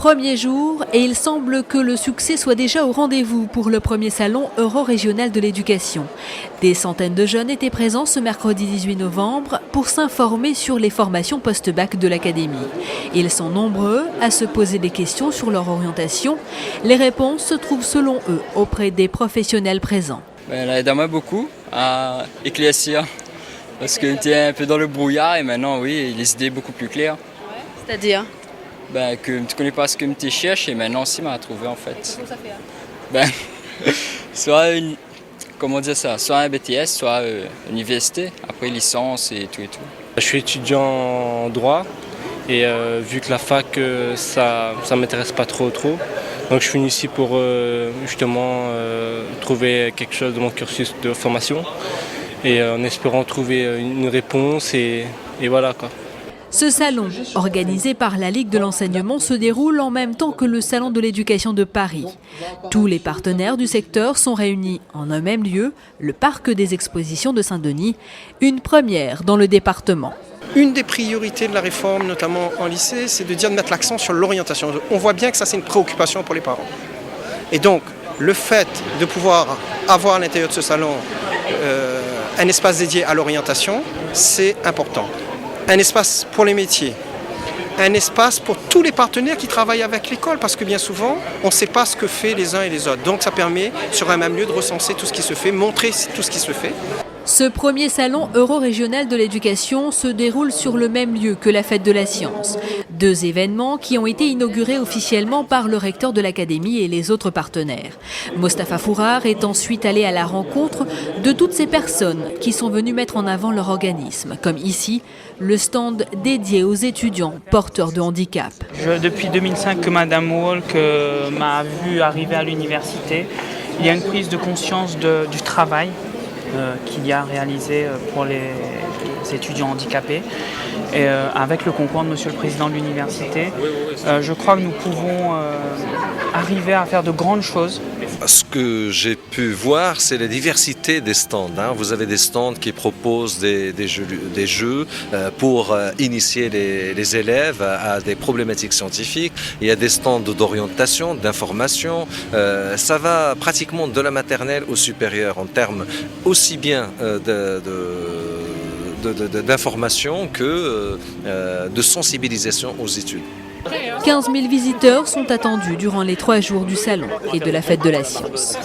Premier jour et il semble que le succès soit déjà au rendez-vous pour le premier salon euro-régional de l'éducation. Des centaines de jeunes étaient présents ce mercredi 18 novembre pour s'informer sur les formations post-bac de l'Académie. Ils sont nombreux à se poser des questions sur leur orientation. Les réponses se trouvent selon eux auprès des professionnels présents. Elle aide beaucoup à éclaircir parce que tu es un peu dans le brouillard et maintenant oui, les idées beaucoup plus claires. C'est-à-dire que tu connais pas ce que tu cherches et maintenant aussi m'a trouvé en fait. Comment ça fait soit un BTS, soit université, après licence et tout. Je suis étudiant en droit et vu que la fac ça m'intéresse pas trop, donc je suis venu ici pour justement trouver quelque chose de mon cursus de formation et en espérant trouver une réponse et voilà quoi. Ce salon, organisé par la Ligue de l'enseignement, se déroule en même temps que le Salon de l'éducation de Paris. Tous les partenaires du secteur sont réunis en un même lieu, le parc des expositions de Saint-Denis, une première dans le département. Une des priorités de la réforme, notamment en lycée, c'est de mettre l'accent sur l'orientation. On voit bien que ça, c'est une préoccupation pour les parents. Et donc, le fait de pouvoir avoir à l'intérieur de ce salon un espace dédié à l'orientation, c'est important. Un espace pour les métiers, un espace pour tous les partenaires qui travaillent avec l'école, parce que bien souvent, on ne sait pas ce que fait les uns et les autres. Donc ça permet, sur un même lieu, de recenser tout ce qui se fait, montrer tout ce qui se fait. Ce premier salon euro-régional de l'éducation se déroule sur le même lieu que la Fête de la Science. Deux événements qui ont été inaugurés officiellement par le recteur de l'Académie et les autres partenaires. Mostafa Fourar est ensuite allé à la rencontre de toutes ces personnes qui sont venues mettre en avant leur organisme, comme ici, le stand dédié aux étudiants porteurs de handicap. Depuis 2005 que Madame Walk m'a vu arriver à l'université, il y a une prise de conscience du travail qu'il y a réalisé pour les étudiants handicapés. Et avec le concours de Monsieur le Président de l'université, je crois que nous pouvons arriver à faire de grandes choses. Ce que j'ai pu voir, c'est la diversité des stands. Vous avez des stands qui proposent des jeux pour initier les élèves à des problématiques scientifiques. Il y a des stands d'orientation, d'information. Ça va pratiquement de la maternelle au supérieur en termes aussi bien d'information que de sensibilisation aux études. 15 000 visiteurs sont attendus durant les 3 jours du salon et de la Fête de la Science.